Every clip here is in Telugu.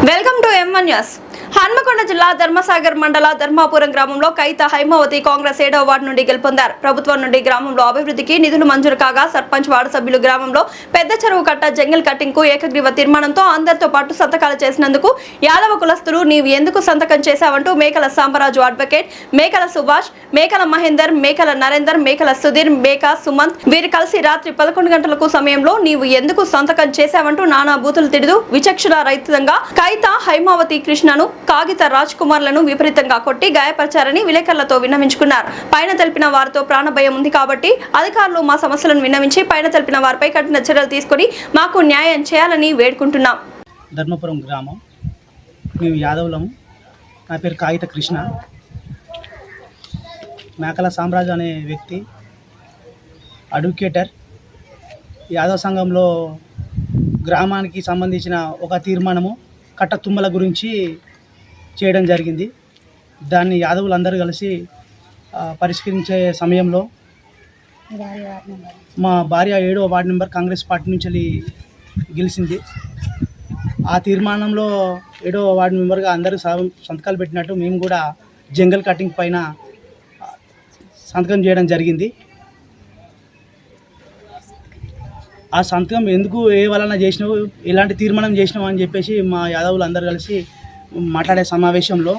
Welcome to M1 news. Hanamkonda జిల్లా ధర్మసాగర్ మండల ధర్మాపురం గ్రామంలో కైత హైమావతి కాంగ్రెస్ 7వ వార్డు నుండి గెలుపొందారు. ప్రభుత్వం నుండి గ్రామంలో అభివృద్ధికి నిధులు మంజూరు కాగా సర్పంచ్ వార్డు సభ్యులు గ్రామంలో పెద్ద చెరువు కట్ట జంగిల్ కట్టింగ్ కు ఏకగ్రీవ తీర్మానంతో అందరితో పాటు సంతకాలు చేసినందుకు యాదవ కులస్తులు నీవు ఎందుకు సంతకం చేశావంటూ మేకల సాంబరాజు అడ్వకేట్, మేకల సుభాష్, మేకల మహేందర్, మేకల నరేందర్, మేకల సుధీర్, మేకా సుమంత్ వీరు కలిసి రాత్రి 11 గంటలకు సమయంలో నీవు ఎందుకు సంతకం చేశావంటూ నానా బూతులు తిడుతూ విచక్షణ రహితంగా కైత హైమావతి కృష్ణను, కాగిత రాజ్ కుమార్లను విపరీతంగా కొట్టి గాయపరిచారని విలేకరులతో విన్నవించుకున్నారు. పైన తెలిపిన వారితో ప్రాణభయం ఉంది కాబట్టి అధికారులు మా సమస్యలను విన్నవించి పైన తెలిపిన వారిపై కఠిన చర్యలు తీసుకుని మాకు న్యాయం చేయాలని వేడుకుంటున్నాం. ధర్మపురం గ్రామం, మేము యాదవులము. నా పేరు కాగిత కృష్ణ. మేకల సామ్రాజు అనే వ్యక్తి అడ్వకేటర్. యాదవ సంఘంలో గ్రామానికి సంబంధించిన ఒక తీర్మానము కట్ట తుమ్మల గురించి చేయడం జరిగింది. దాన్ని యాదవులందరూ కలిసి పరిష్కరించే సమయంలో మా భార్య 7వ వార్డు నెంబర్ కాంగ్రెస్ పార్టీ నుంచి గెలిచింది. ఆ తీర్మానంలో 7వ వార్డు మెంబర్గా అందరూ సంతకాలు పెట్టినట్టు మేము కూడా జంగల్ కటింగ్ పైన సంతకం చేయడం జరిగింది. ఆ సంతకం ఎందుకు ఏ వలన చేసినావు, ఎలాంటి తీర్మానం చేసినావు అని చెప్పేసి మా యాదవులు అందరూ కలిసి మాట్లాడే సమావేశంలో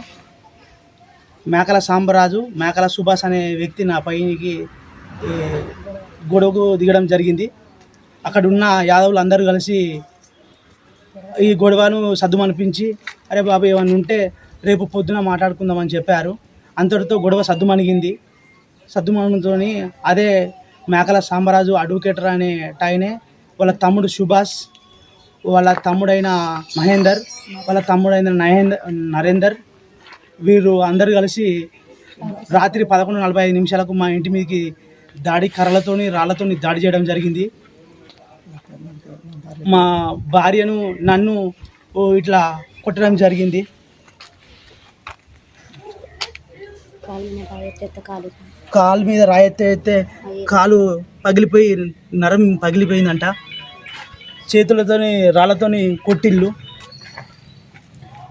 మేకల సాంబరాజు, మేకల సుభాష్ అనే వ్యక్తి నా పైకి గొడవకు దిగడం జరిగింది. అక్కడ ఉన్న యాదవులు అందరూ కలిసి ఈ గొడవను సద్దుమనిపించి, అరే బాబు ఏమన్నా ఉంటే రేపు పొద్దున మాట్లాడుకుందామని చెప్పారు. అంతటితో గొడవ సద్దుమణిగింది. సద్దుమణితో అదే మేకల సాంబరాజు అడ్వకేటర్ అనే ఆయనే వాళ్ళ తమ్ముడు సుభాష్, వాళ్ళ తమ్ముడైన మహేందర్, వాళ్ళ తమ్ముడైన నరేందర్ వీరు అందరూ కలిసి రాత్రి 11:45 మా ఇంటి మీదకి కర్రలతోని రాళ్లతోని దాడి చేయడం జరిగింది. మా భార్యను, నన్ను ఇట్లా కొట్టడం జరిగింది. కాలు మీద రాయెత్తే కాలు పగిలిపోయి నరం పగిలిపోయిందంట. చేతులతోని రాళ్ళతోని కొట్టిళ్ళు.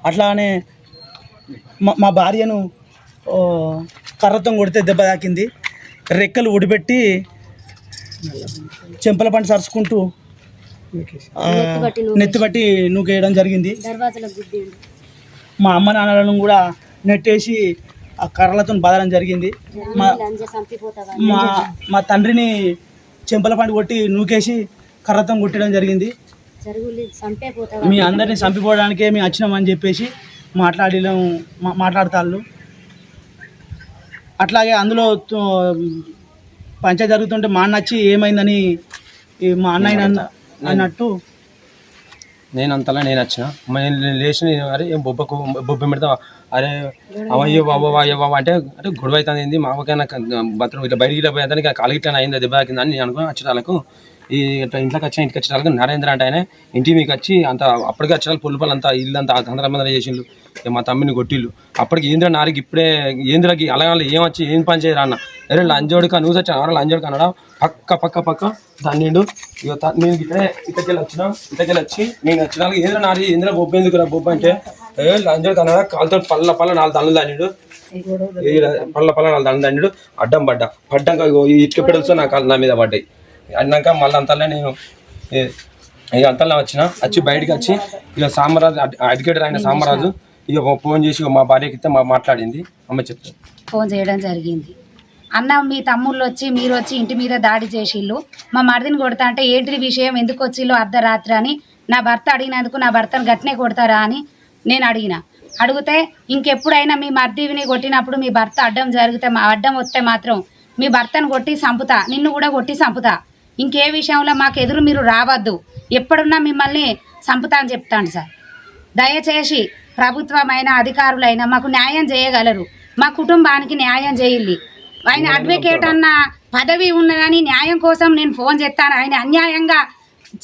అట్లానే మా భార్యను కర్రతో కొడితే దెబ్బ తాకింది. రెక్కలు ఉడిపెట్టి చెంపల పంట సరుచుకుంటూ నెత్తిబట్టి నూకేయడం జరిగింది. మా అమ్మ నాన్నలను కూడా నెట్టేసి ఆ కర్రలతో బాధడం జరిగింది. మా తండ్రిని చెంపల పండు కొట్టి నూకేసి కర్రతో కొట్టడం జరిగింది. మీ అందరినీ చంపిపోవడానికే మేము వచ్చినామని చెప్పేసి మాట్లాడతాళ్ళు. అట్లాగే అందులో పంచాయతీ జరుగుతుంటే మా అన్న వచ్చి ఏమైందని మా అన్నయ్య అన్నట్టు నేను వచ్చిన లేచి అరే బొబ్బ పెడతా, అరే అవయ్యో బాబా అంటే గొడవ అవుతుంది, మా అవ్వకైనా బతులు ఇట్లా బయటికి ఇట్లా పోయేదానికి కాలు ఇట్లా అయింది, దెబ్బ తాకిందని నేను అనుకుని వచ్చేటాలకు ఇంట్లోకి వచ్చేటాలకు నరేంద్ర అంటే ఆయన ఇంటి మీకు వచ్చి అంత అప్పటికే వచ్చేటాలు పుల్పలు అంతా ఇల్లు అంతా అందరం చేసిండు. మా తమ్మిని కొట్టిళ్ళు. అప్పటికి ఏంద్ర నారికి ఇప్పుడే ఏంద్రకి అలాగే ఏమొచ్చి ఏం పని చేయరా అన్న, అరే లంజోడుక నువ్వు వచ్చా ఎవరో లంజోడుక అన్నాడా పక్క దాన్నిండు. ఇక నేను ఇక్కడికి వచ్చి నేను వచ్చిన ఏంద్ర నారి ఏంద్ర బొబ్బ ఎందుకురా బొబ్బ అంటే లంజోడుక అన్నాడా, కాలుతో పళ్ళ 4 దండలు దాన్నిడు, పళ్ళ 4 దండలు దాన్నిడు. అడ్డం పడ్డాక ఇటుక పెడల్సో నా మీద పడ్డాయి. అన్నాక మళ్ళీ అంతలో నేను ఇక అంతలో వచ్చి బయటకు వచ్చి ఇక సామరాజు అడ్వకేటర్ అయిన సామరాజు ఇక ఫోన్ చేసి మా భార్యకి ఇస్తే మాట్లాడింది. అమ్మ చెప్తాను. ఫోన్ చేయడం జరిగింది. అన్న మీ తమ్ముళ్ళు వచ్చి మీరు వచ్చి ఇంటి మీద దాడి చేసిళ్ళు, మా మరిదిని కొడతా అంటే ఏంటి విషయం, ఎందుకు వచ్చిళ్ళు అర్ధరాత్రి అని నా భర్త అడిగినందుకు నా భర్తను గట్టినే కొడతారా అని నేను అడిగితే ఇంకెప్పుడైనా మీ మరిదిని కొట్టినప్పుడు మీ భర్త అడ్డం వస్తే మాత్రం మీ భర్తను కొట్టి చంపుతా, నిన్ను కూడా కొట్టి చంపుతా, ఇంకే విషయంలో మాకు ఎదురు మీరు రావద్దు, ఎప్పుడున్నా మిమ్మల్ని చంపుతా అని చెప్తాను సార్. దయచేసి ప్రభుత్వమైన అధికారులైనా మాకు న్యాయం చేయగలరు, మా కుటుంబానికి న్యాయం చేయాలి. ఆయన అడ్వకేట్ అన్న పదవి ఉన్నదని న్యాయం కోసం నేను ఫోన్ చేస్తాను. ఆయన అన్యాయంగా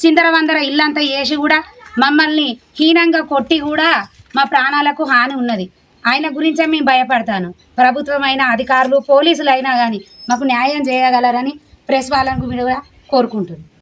చిందరవందర ఇల్లంతా వేసి కూడా మమ్మల్ని హీనంగా కొట్టి కూడా మా ప్రాణాలకు హాని ఉన్నది. ఆయన గురించే మేము భయపడతాను. ప్రభుత్వమైన అధికారులు, పోలీసులు అయినా కానీ మాకు న్యాయం చేయగలరని ప్రెస్ వాళ్ళకు కూడా కోరుకుంటున్నాను.